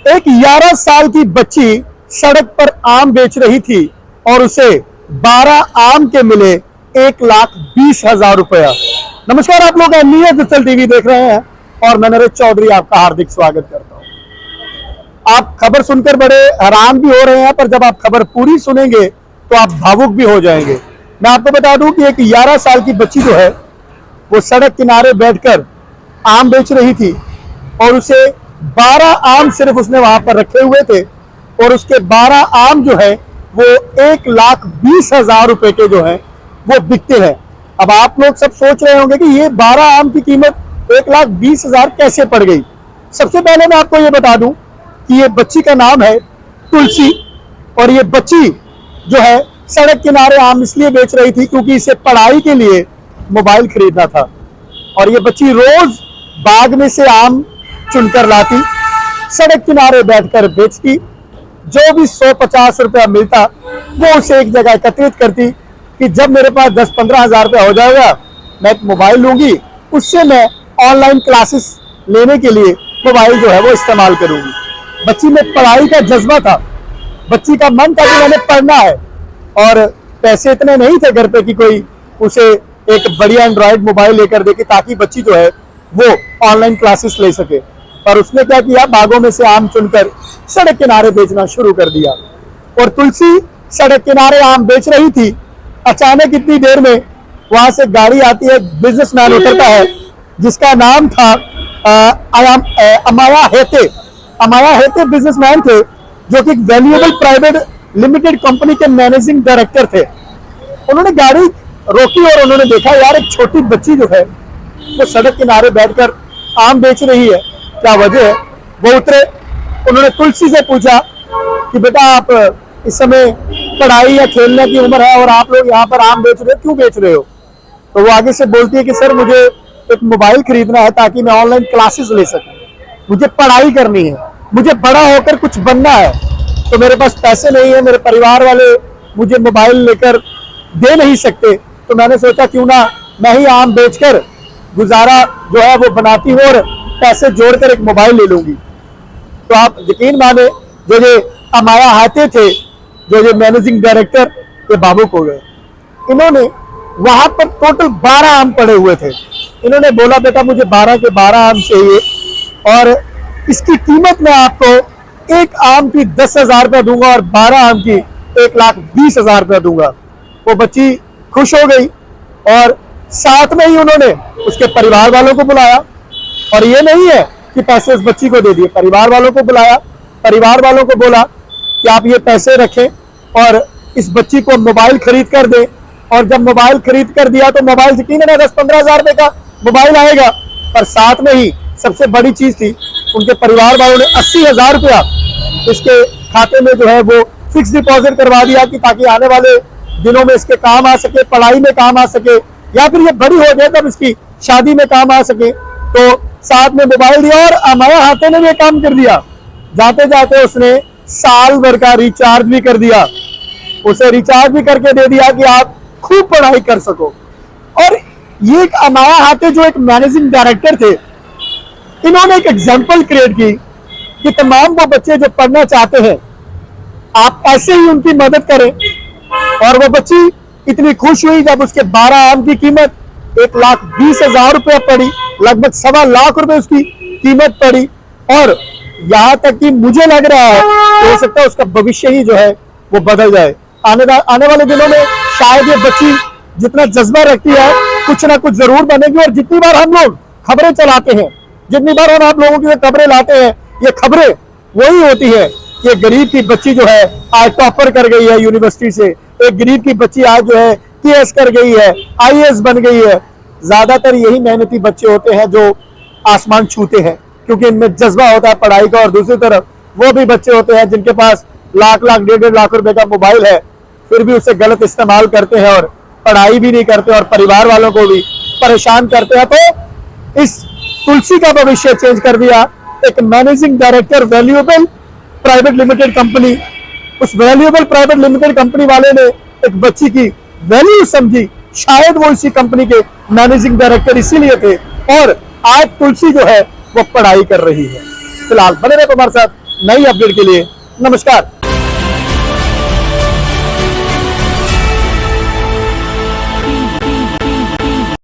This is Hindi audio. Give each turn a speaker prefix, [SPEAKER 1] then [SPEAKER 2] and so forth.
[SPEAKER 1] एक 11 साल की बच्ची सड़क पर आम बेच रही थी और उसे 12 आम के मिले 1,20,000 रुपया। नमस्कार, आप लोग अहमियत डिजिटल टीवी देख रहे हैं और मैं नरेश चौधरी आपका हार्दिक स्वागत करता हूं। आप खबर सुनकर बड़े हैरान भी हो रहे हैं, पर जब आप खबर पूरी सुनेंगे तो आप भावुक भी हो जाएंगे। मैं आपको बता दूं कि एक 11 साल की बच्ची जो है वो सड़क किनारे बैठकर आम बेच रही थी और उसे 12 आम सिर्फ उसने वहां पर रखे हुए थे और उसके 12 आम जो है वो 1,20,000 रुपए के जो है वो बिकते हैं। अब आप लोग सब सोच रहे होंगे कि ये 12 आम की कीमत 1,20,000 कैसे पड़ गई। सबसे पहले मैं आपको ये बता दूं कि ये बच्ची का नाम है तुलसी और ये बच्ची जो है सड़क किनारे आम इसलिए बेच रही थी क्योंकि इसे पढ़ाई के लिए मोबाइल खरीदना था और ये बच्ची रोज बाग में से आम चुनकर लाती, सड़क किनारे बैठकर बेचती, जो भी 100-50 रुपया मिलता वो उसे एक जगह एकत्रित करती कि जब मेरे पास 10-15 हजार रुपया हो जाएगा मैं एक मोबाइल लूंगी, उससे मैं ऑनलाइन क्लासेस लेने के लिए मोबाइल जो है वो इस्तेमाल करूंगी। बच्ची में पढ़ाई का जज्बा था, बच्ची का मन था कि मैंने पढ़ना है और पैसे इतने नहीं थे घर पे कि कोई उसे एक बढ़िया एंड्रॉयड मोबाइल लेकर दे कि ताकि बच्ची जो है वो ऑनलाइन क्लासेस ले सके। पर उसने क्या किया, बागों में से आम चुनकर सड़क किनारे बेचना शुरू कर दिया और तुलसी सड़क किनारे आम बेच रही थी। अचानक इतनी देर में वहां से गाड़ी आती है, बिजनेसमैन उतरता है जिसका नाम था अमाया हेते। अमाया हेते बिजनेसमैन थे जो कि वैल्यूएबल प्राइवेट लिमिटेड कंपनी के मैनेजिंग डायरेक्टर थे। उन्होंने गाड़ी रोकी और उन्होंने देखा यार एक छोटी बच्ची जो है वो सड़क किनारे बैठकर आम बेच रही है, क्या वजह है। वो उतरे, उन्होंने तुलसी से पूछा कि बेटा आप इस समय पढ़ाई या खेलने की उम्र है और आप लोग यहाँ पर आम बेच रहे हो, क्यों बेच रहे हो। तो वो आगे से बोलती है कि सर मुझे एक मोबाइल खरीदना है ताकि मैं ऑनलाइन क्लासेस ले सकूं, मुझे पढ़ाई करनी है, मुझे बड़ा होकर कुछ बनना है, तो मेरे पास पैसे नहीं है, मेरे परिवार वाले मुझे मोबाइल लेकर दे नहीं सकते, तो मैंने सोचा क्यों ना मैं ही आम बेचकर गुजारा जो है वो बनाती हूँ और पैसे जोड़कर एक मोबाइल ले लूंगी। तो आप यकीन माने जो ये अमाया हाथे थे, जो ये मैनेजिंग डायरेक्टर, ये भावुक हो गए। इन्होंने वहां पर टोटल 12 आम पड़े हुए थे। इन्होंने बोला बेटा मुझे 12 के 12 आम चाहिए और इसकी कीमत मैं आपको एक आम की 10,000 रुपया दूंगा और 12 आम की 1,20,000 रुपया दूंगा। वो बच्ची खुश हो गई और साथ में ही उन्होंने उसके परिवार वालों को बुलाया और ये नहीं है कि पैसे उस बच्ची को दे दिए, परिवार वालों को बुलाया, परिवार वालों को बोला कि आप ये पैसे रखें और इस बच्ची को मोबाइल खरीद कर दें। और जब मोबाइल खरीद कर दिया तो मोबाइल यकीनन 10-15 हजार रुपए का मोबाइल आएगा, पर साथ में ही सबसे बड़ी चीज थी उनके परिवार वालों ने 80,000 रुपया इसके खाते में जो है वो फिक्स डिपॉजिट करवा दिया कि ताकि आने वाले दिनों में इसके काम आ सके, पढ़ाई में काम आ सके या फिर ये बड़ी हो जाए तब इसकी शादी में काम आ सके। तो साथ में मोबाइल दिया और अमाया हाथे ने भी काम कर दिया। जाते जाते उसने साल भर का रिचार्ज भी कर दिया, उसे रिचार्ज भी करके दे दिया कि आप खूब पढ़ाई कर सको। और ये एक अमाया हाथे जो एक मैनेजिंग डायरेक्टर थे, इन्होंने एक एग्जाम्पल क्रिएट की कि तमाम वो बच्चे जो पढ़ना चाहते हैं आप ऐसे ही उनकी मदद करें। और वो बच्ची इतनी खुश हुई जब उसके 12 आम की कीमत 1,20,000 रुपया पड़ी, लगभग 1.25 लाख रुपए उसकी कीमत पड़ी। और यहाँ तक कि मुझे लग रहा है हो सकता है उसका भविष्य ही जो है वो बदल जाए। आने वाले दिनों में शायद ये बच्ची जितना जज्बा रखती है कुछ ना कुछ जरूर बनेगी। और जितनी बार हम लोग खबरें चलाते हैं, जितनी बार हम आप लोगों की खबरें लाते हैं, ये खबरें वही होती है कि एक गरीब की बच्ची जो है आज टॉपर कर गई है यूनिवर्सिटी से, एक गरीब की बच्ची आज जो है केएस कर गई है, आईएएस बन गई है। ज्यादातर यही मेहनती बच्चे होते हैं जो आसमान छूते हैं क्योंकि इनमें जज्बा होता है पढ़ाई का। और दूसरी तरफ वो भी बच्चे होते हैं जिनके पास लाख लाख 1.5 लाख रुपए का मोबाइल है, फिर भी उसे गलत इस्तेमाल करते हैं और पढ़ाई भी नहीं करते और परिवार वालों को भी परेशान करते हैं। तो इस तुलसी का भविष्य चेंज कर दिया एक managing director valuable private limited company. उस वैल्यूएबल प्राइवेट लिमिटेड कंपनी वाले ने एक बच्ची की वैल्यू समझी, शायद वो इसी कंपनी के मैनेजिंग डायरेक्टर इसीलिए थे और आज तुलसी जो है वो पढ़ाई कर रही है। फिलहाल बने रहे हमारे साथ। नई अपडेट के लिए नमस्कार।